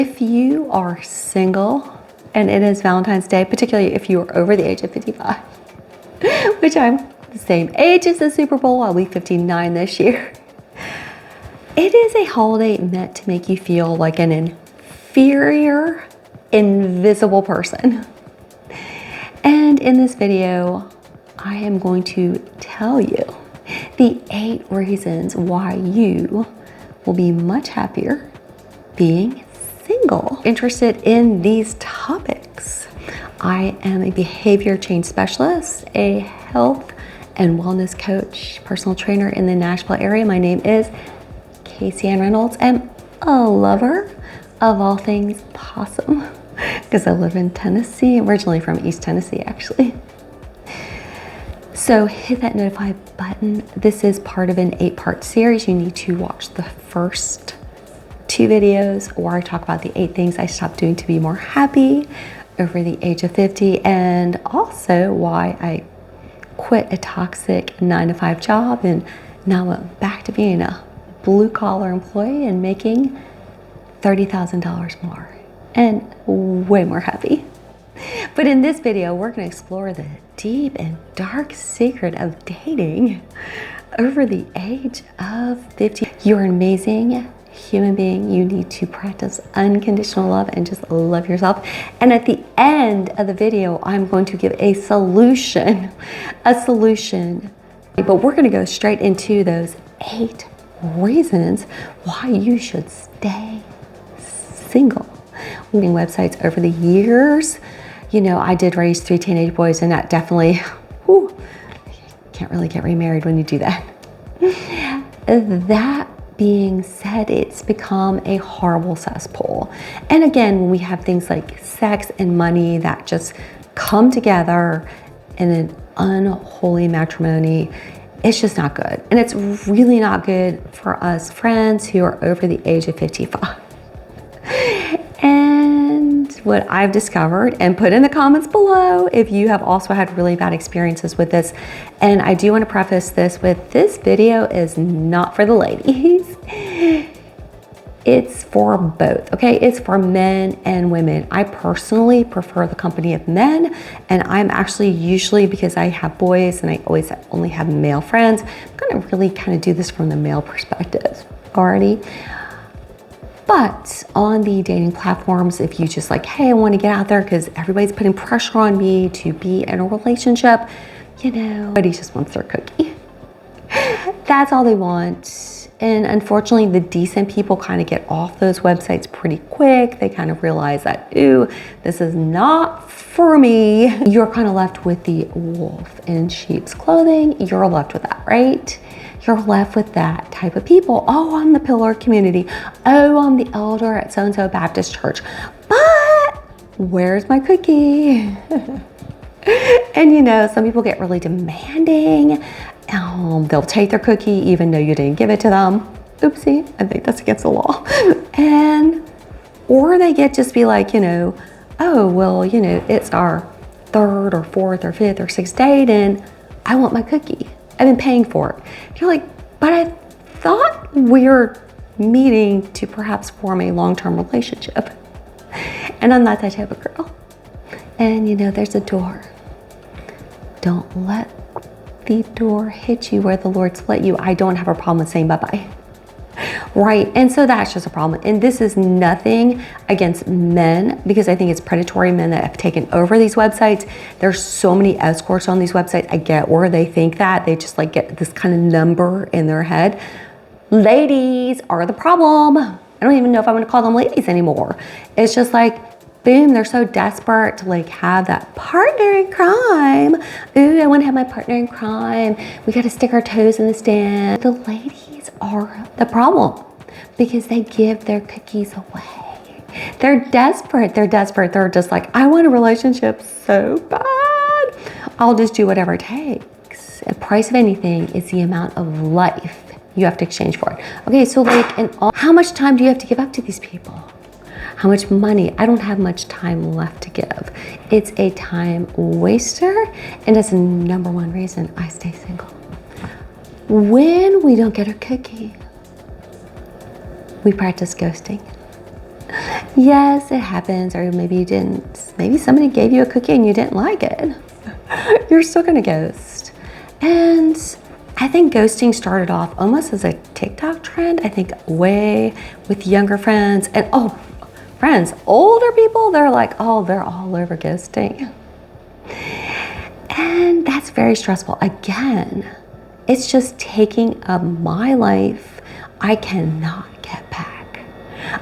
If you are single and it is Valentine's Day, particularly if you are over the age of 55, which I'm the same age as the Super Bowl, I'll be 59 this year. It is a holiday meant to make you feel like an inferior, invisible person. And in this video, I am going to tell you the 8 reasons why you will be much happier being single. Interested in these topics? I am a behavior change specialist, a health and wellness coach, personal trainer in the Nashville area. My name is Casey Ann Reynolds. I'm a lover of all things possum because I live in Tennessee. I'm originally from East Tennessee, actually. So hit that notify button. This is part of an 8-part series. You need to watch the first 2 videos where I talk about the 8 things I stopped doing to be more happy over the age of 50, and also why I quit a toxic 9-to-5 job and now went back to being a blue-collar employee and making $30,000 more and way more happy. But in this video, we're going to explore the deep and dark secret of dating over the age of 50. You're an amazing human being. You need to practice unconditional love and just love yourself. And at the end of the video, I'm going to give a solution. But we're going to go straight into those 8 reasons why you should stay single. Reading websites over the years, you know, I did raise 3 teenage boys, and that definitely, can't really get remarried when you do that. That being said, it's become a horrible cesspool. And again, when we have things like sex and money that just come together in an unholy matrimony, it's just not good. And it's really not good for us friends who are over the age of 55. And what I've discovered, and put in the comments below if you have also had really bad experiences with this. And I do want to preface this with, this video is not for the ladies. It's for both, okay? It's for men and women. I personally prefer the company of men, and I'm actually usually, because I have boys and I always only have male friends, I'm gonna really kind of do this from the male perspective already. But on the dating platforms, if you just like, hey, I want to get out there because everybody's putting pressure on me to be in a relationship, you know, everybody just wants their cookie. That's all they want. And unfortunately, the decent people kind of get off those websites pretty quick. They kind of realize that, ooh, this is not for me. You're kind of left with the wolf in sheep's clothing. You're left with that, right? You're left with that type of people. Oh, I'm the pillar community. Oh, I'm the elder at so-and-so Baptist church. But where's my cookie? And you know, some people get really demanding. They'll take their cookie even though you didn't give it to them. Oopsie, I think that's against the law. Or they get just be like, you know, oh, well, you know, it's our 3rd or 4th or 5th or 6th date and I want my cookie. I've been paying for it. You're like, but I thought we were meeting to perhaps form a long-term relationship. And I'm not that type of girl. And you know, there's a door. Don't let the door hit you where the Lord split you. I don't have a problem with saying bye-bye. Right, and so that's just a problem. And this is nothing against men, because I think it's predatory men that have taken over these websites. There's so many escorts on these websites. I get where they think that. They just like get this kind of number in their head. Ladies are the problem. I don't even know if I'm gonna call them ladies anymore. It's just like, boom, they're so desperate to like have that partner in crime. Ooh, I wanna have my partner in crime. We gotta stick our toes in the stand. The ladies are the problem because they give their cookies away. They're desperate. They're just like, I want a relationship so bad. I'll just do whatever it takes. The price of anything is the amount of life you have to exchange for it. Okay, so like, how much time do you have to give up to these people? How much money? I don't have much time left to give. It's a time waster, and that's the #1 reason I stay single. When we don't get our cookie, we practice ghosting. Yes, it happens, or maybe you didn't. Maybe somebody gave you a cookie and you didn't like it. You're still gonna ghost. And I think ghosting started off almost as a TikTok trend. I think way with younger friends and friends, older people, they're like, oh, they're all over ghosting. And that's very stressful. Again, it's just taking up my life I cannot get back.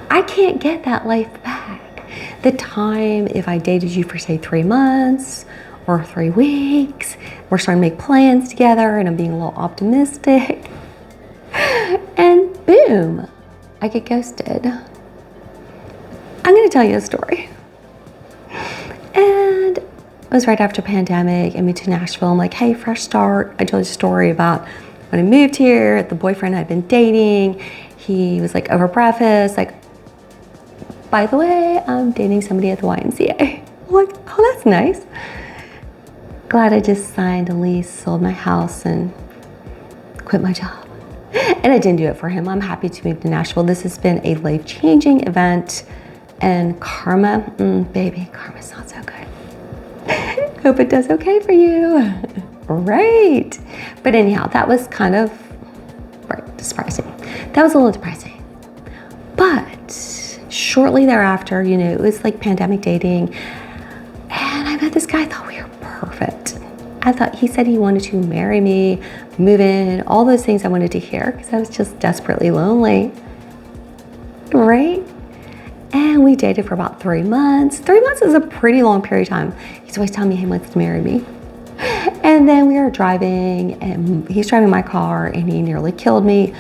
I can't get that life back. The time, if I dated you for say 3 months or 3 weeks, we're starting to make plans together and I'm being a little optimistic, and boom, I get ghosted. I'm gonna tell you a story. And it was right after pandemic. I moved to Nashville. I'm like, hey, fresh start. I told you a story about when I moved here, the boyfriend I'd been dating, he was like over breakfast, like, by the way, I'm dating somebody at the YMCA. I'm like, oh, that's nice. Glad I just signed a lease, sold my house, and quit my job. And I didn't do it for him. I'm happy to move to Nashville. This has been a life-changing event. And karma, baby, karma's not so good. Hope it does okay for you. Right. But anyhow, that was kind of surprising. That was a little depressing. But shortly thereafter, it was like pandemic dating. And I met this guy, I thought we were perfect. I thought he said he wanted to marry me, move in, all those things I wanted to hear because I was just desperately lonely. Right? And we dated for about 3 months. 3 months is a pretty long period of time. He's always telling me he wants to marry me. And then we were driving and he's driving my car and he nearly killed me.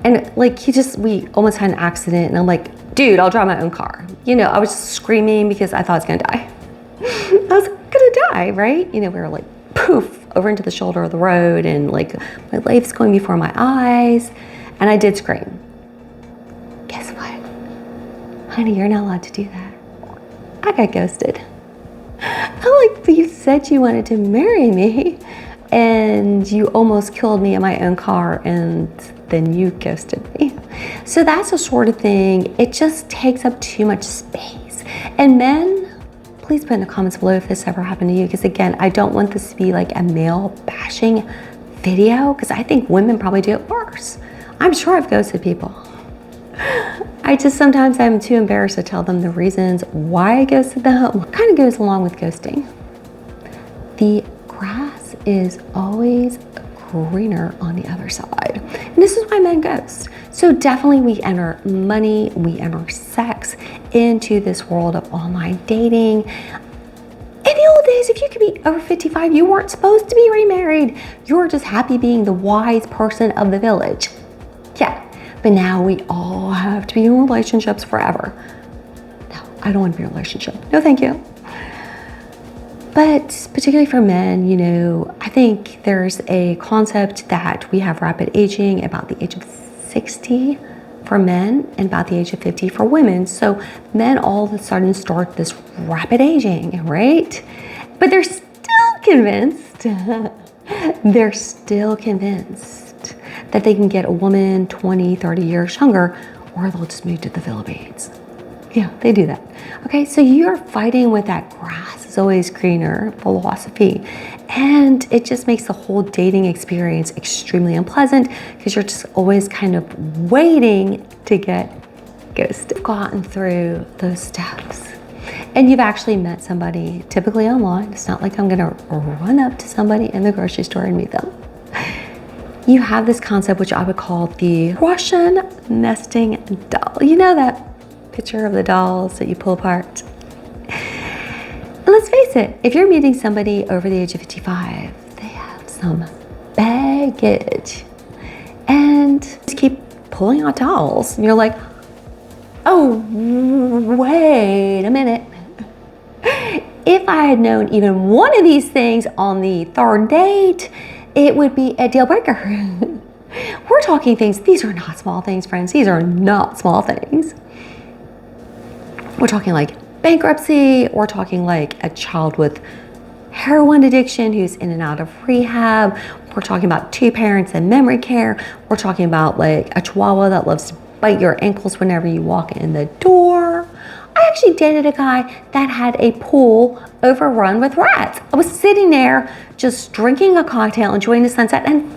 And like we almost had an accident and I'm like, dude, I'll drive my own car. I was screaming because I thought I was gonna die. I was gonna die, right? We were like poof over into the shoulder of the road and like my life's going before my eyes. And I did scream. Guess what? Honey, you're not allowed to do that. I got ghosted. I'm like, but you said you wanted to marry me and you almost killed me in my own car and then you ghosted me. So that's the sort of thing, it just takes up too much space. And men, please put in the comments below if this ever happened to you, because again, I don't want this to be like a male bashing video because I think women probably do it worse. I'm sure I've ghosted people. Sometimes I'm too embarrassed to tell them the reasons why I ghosted them. What kind of goes along with ghosting? The grass is always greener on the other side. And this is why men ghost. So definitely we enter money, we enter sex into this world of online dating. In the old days, if you could be over 55, you weren't supposed to be remarried. You were just happy being the wise person of the village. Yeah. But now we all have to be in relationships forever. No, I don't want to be in a relationship. No, thank you. But particularly for men, I think there's a concept that we have rapid aging about the age of 60 for men and about the age of 50 for women. So men all of a sudden start this rapid aging, right? But they're still convinced, that they can get a woman 20, 30 years younger, or they'll just move to the Philippines. Yeah, they do that. Okay, so you're fighting with that grass is always greener philosophy. And it just makes the whole dating experience extremely unpleasant because you're just always kind of waiting to get ghosted. You've gotten through those steps and you've actually met somebody, typically online. It's not like I'm gonna run up to somebody in the grocery store and meet them. You have this concept, which I would call the Russian nesting doll. You know that picture of the dolls that you pull apart? And let's face it, if you're meeting somebody over the age of 55, they have some baggage. And just keep pulling out dolls. And you're like, oh, wait a minute. If I had known even one of these things on the third date, it would be a deal breaker. We're talking things, these are not small things, friends. These are not small things. We're talking like bankruptcy. We're talking like a child with heroin addiction who's in and out of rehab. We're talking about 2 parents in memory care. We're talking about like a chihuahua that loves to bite your ankles whenever you walk in the door. I actually dated a guy that had a pool overrun with rats. I was sitting there just drinking a cocktail, enjoying the sunset, and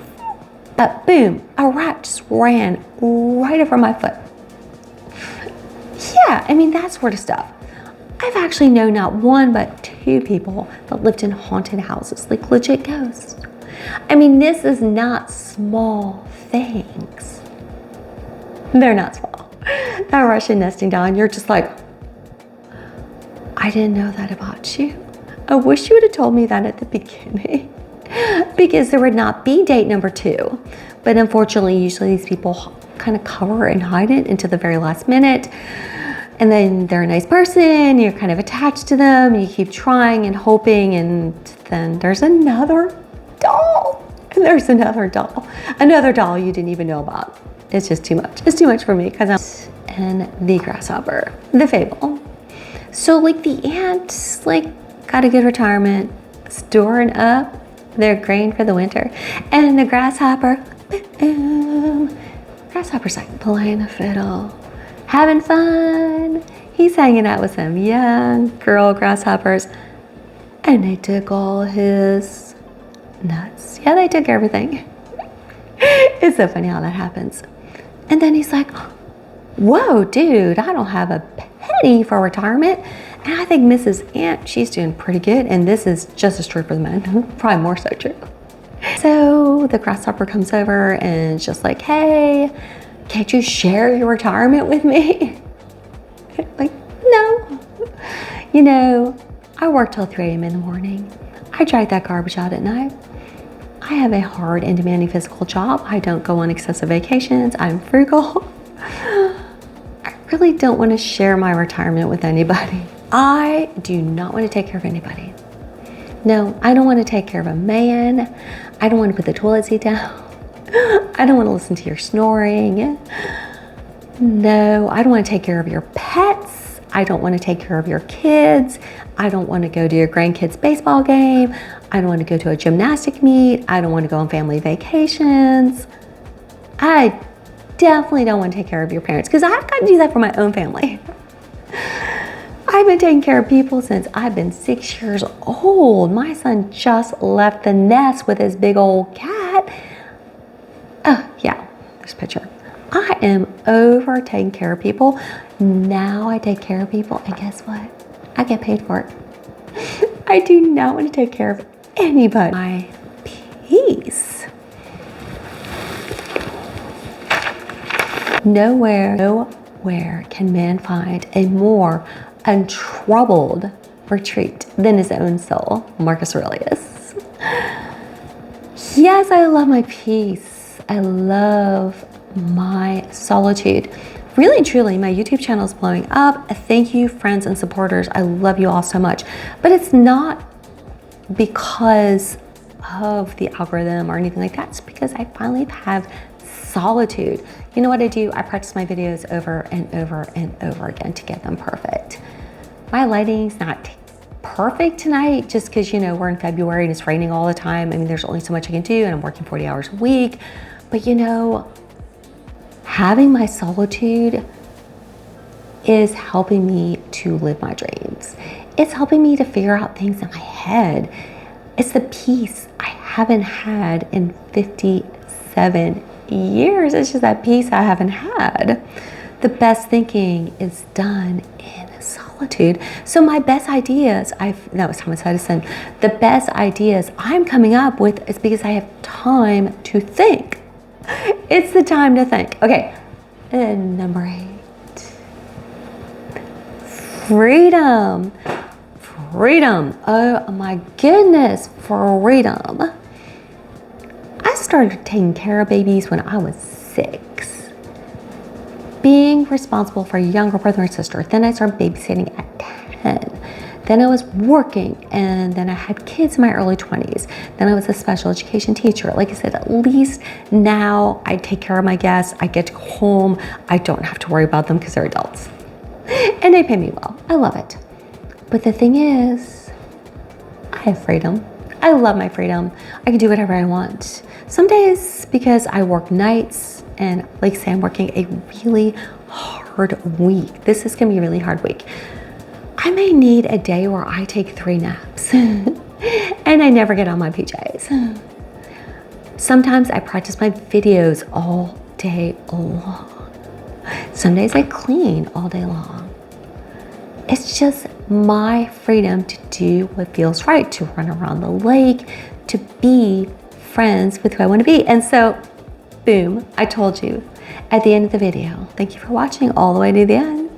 boom, a rat just ran right over my foot. Yeah, I mean, that sort of stuff. I've actually known not one, but two people that lived in haunted houses, like legit ghosts. I mean, this is not small things. They're not small. That Russian nesting doll, and you're just like, I didn't know that about you. I wish you would have told me that at the beginning, because there would not be date number 2. But unfortunately, usually these people kind of cover and hide it until the very last minute. And then they're a nice person, you're kind of attached to them, you keep trying and hoping, and then there's another doll, and there's another doll you didn't even know about. It's just too much. It's too much for me, because I'm the grasshopper, the fable. So like the ants, like got a good retirement, storing up their grain for the winter, and the grasshopper, grasshopper's like playing a fiddle, having fun. He's hanging out with some young girl grasshoppers, and they took all his nuts. Yeah, they took everything. It's so funny how that happens. And then he's like, whoa, dude, I don't have a penny for retirement. And I think Mrs. Ant, she's doing pretty good. And this is just as true for the men, probably more so true. So the grasshopper comes over and is just like, hey, can't you share your retirement with me? Like, no. You know, I work till 3 a.m. in the morning. I drag that garbage out at night. I have a hard and demanding physical job. I don't go on excessive vacations. I'm frugal. I really don't want to share my retirement with anybody. I do not want to take care of anybody. No, I don't want to take care of a man. I don't want to put the toilet seat down. I don't want to listen to your snoring. No, I don't want to take care of your pets. I don't want to take care of your kids. I don't want to go to your grandkids' baseball game. I don't want to go to a gymnastic meet. I don't want to go on family vacations. I definitely don't want to take care of your parents, because I've got to do that for my own family. I've been taking care of people since I've been 6 years old. My son just left the nest with his big old cat. Yeah, there's a picture. I am over taking care of people. Now I take care of people, and guess what? I get paid for it. I do not want to take care of anybody. My peace. Nowhere can man find a more untroubled retreat than his own soul. Marcus Aurelius. Yes, I love my peace. I love my solitude. Really, truly, my YouTube channel is blowing up. Thank you, friends and supporters. I love you all so much. But it's not because of the algorithm or anything like that. It's because I finally have solitude. You know what I do? I practice my videos over and over and over again to get them perfect. My lighting's not perfect tonight just because, you know, we're in February and it's raining all the time. I mean, there's only so much I can do, and I'm working 40 hours a week. But, you know, having my solitude is helping me to live my dreams. It's helping me to figure out things in my head. It's the peace I haven't had in 57 years. It's just that peace I haven't had. The best thinking is done in solitude. So my best ideas, that was Thomas Edison, the best ideas I'm coming up with is because I have time to think. It's the time to think. Okay, and number 8. Freedom. Freedom. Oh my goodness, freedom. I started taking care of babies when I was 6. Being responsible for a younger brother and sister. Then I started babysitting at 10. Then I was working, and then I had kids in my early 20s. Then I was a special education teacher. Like I said, at least now I take care of my guests. I get to go home. I don't have to worry about them because they're adults. And they pay me well. I love it. But the thing is, I have freedom. I love my freedom. I can do whatever I want. Some days, because I work nights and like say I'm working a really hard week. This is gonna be a really hard week. I may need a day where I take 3 naps and I never get on my PJs. Sometimes I practice my videos all day long. Some days I clean all day long. It's just my freedom to do what feels right, to run around the lake, to be friends with who I want to be. And so, boom, I told you at the end of the video. Thank you for watching all the way to the end.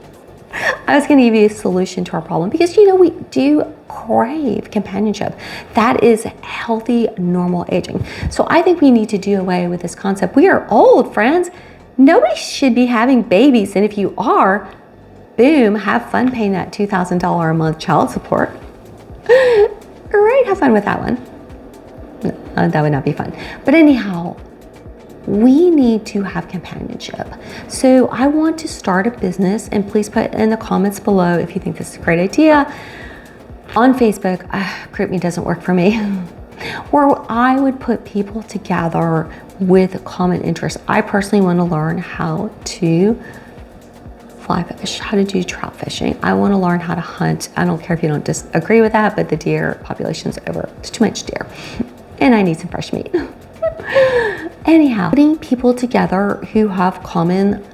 I was going to give you a solution to our problem because, you know, we do crave companionship. That is healthy, normal aging. So I think we need to do away with this concept. We are old, friends. Nobody should be having babies. And if you are, boom, have fun paying that $2,000 a month child support. Right, have fun with that one. No, that would not be fun. But anyhow, we need to have companionship. So I want to start a business, and please put in the comments below if you think this is a great idea. On Facebook, GroupMe doesn't work for me, where I would put people together with common interests. I personally want to learn how to fly fish, how to do trout fishing. I want to learn how to hunt. I don't care if you don't disagree with that, but the deer population's over. There's too much deer, and I need some fresh meat. Anyhow, putting people together who have common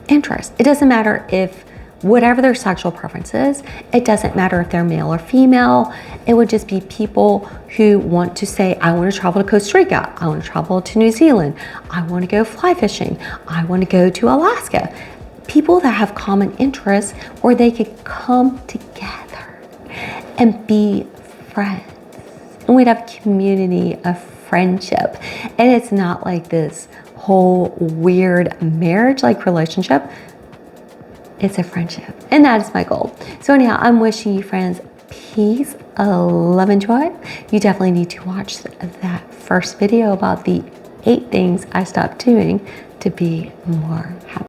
interests. It doesn't matter if whatever their sexual preference is, it doesn't matter if they're male or female. It would just be people who want to say, I want to travel to Costa Rica. I want to travel to New Zealand. I want to go fly fishing. I want to go to Alaska. People that have common interests where they could come together and be friends. And we'd have a community of friendship. And it's not like this whole weird marriage-like relationship. It's a friendship. And that is my goal. So anyhow, I'm wishing you friends peace, love, and joy. You definitely need to watch that first video about the 8 things I stopped doing to be more happy.